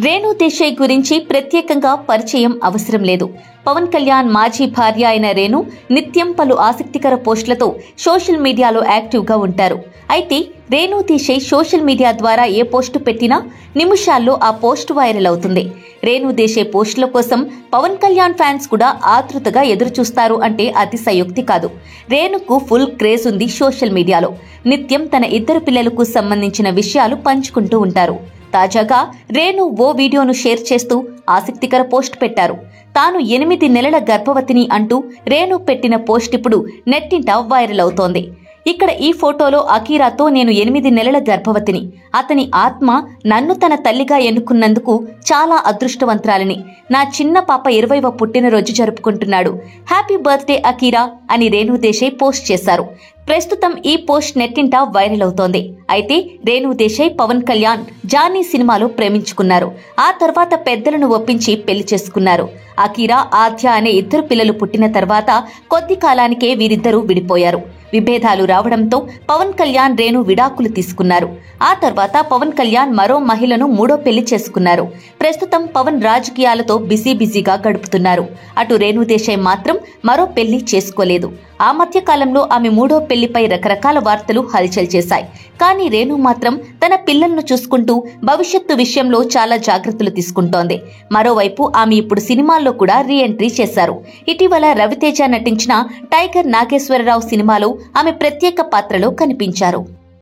రేణు దేశాయ్ గురించి ప్రత్యేకంగా పరిచయం అవసరం లేదు. పవన్ కళ్యాణ్ మాజీ భార్య అయిన రేణు నిత్యం పలు ఆసక్తికర పోస్టులతో సోషల్ మీడియాలో యాక్టివ్గా ఉంటారు. అయితే రేణు దేశాయ్ సోషల్ మీడియా ద్వారా ఏ పోస్టు పెట్టినా నిమిషాల్లో ఆ పోస్టు వైరల్ అవుతుంది. రేణు దేశాయ్ పోస్టుల కోసం పవన్ కళ్యాణ్ ఫ్యాన్స్ కూడా ఆతృతగా ఎదురుచూస్తారు అంటే అతిశయోక్తి కాదు. రేణుకు ఫుల్ క్రేజ్ ఉంది సోషల్ మీడియాలో. నిత్యం తన ఇద్దరు పిల్లలకు సంబంధించిన విషయాలు పంచుకుంటూ ఉంటారు. తాజాగా రేణు ఓ వీడియోను షేర్ చేస్తూ ఆసక్తికర పోస్ట్ పెట్టారు. తాను 8 నెలల గర్భవతిని అంటూ రేణు పెట్టిన పోస్ట్ ఇప్పుడు నెట్టింట వైరల్ అవుతోంది. ఇక్కడ ఈ ఫోటోలో అకీరాతో నేను 8 నెలల గర్భవతిని, అతని ఆత్మ నన్ను తన తల్లిగా ఎన్నుకున్నందుకు చాలా అదృష్టవంతురాలిని, నా చిన్న పాప 20వ పుట్టినరోజు జరుపుకుంటున్నాడు, హ్యాపీ బర్త్డే అకీరా అని రేణు దేశాయ్ పోస్ట్ చేశారు. ప్రస్తుతం ఈ పోస్ట్ నెట్టింట వైరల్ అవుతోంది. అయితే రేణు దేశాయ్ పవన్ కళ్యాణ్ జానీ సినిమాలో ప్రేమించుకున్నారు. ఆ తర్వాత పెద్దలను ఒప్పించి పెళ్లి చేసుకున్నారు. అకీరా, ఆద్య అనే 2 పిల్లలు పుట్టిన తర్వాత కొద్ది కాలానికే వీరిద్దరూ విడిపోయారు. విభేదాలు రావడంతో పవన్ కళ్యాణ్ రేణు విడాకులు తీసుకున్నారు. ఆ తర్వాత పవన్ కళ్యాణ్ మరో మహిళను 3వ పెళ్లి చేసుకున్నారు. ప్రస్తుతం పవన్ రాజకీయాలతో బిజీగా గడుపుతున్నారు. అటు రేణు దేశాయ్ మాత్రం మరో పెళ్లి చేసుకోలేదు. ఆ మధ్య కాలంలో ఆమె 3వ పెళ్లిపై రకరకాల వార్తలు హల్చల్ చేశాయి. కానీ రేణు మాత్రం తన పిల్లలను చూసుకుంటూ భవిష్యత్తు విషయంలో చాలా జాగ్రత్తలు తీసుకుంటోంది. మరోవైపు ఆమె ఇప్పుడు సినిమాల్లో కూడా రీ ఎంట్రీ చేశారు. ఇటీవల రవితేజ నటించిన టైగర్ నాగేశ్వరరావు సినిమాలో ఆమె ప్రత్యేక పాత్రలో కనిపించారు.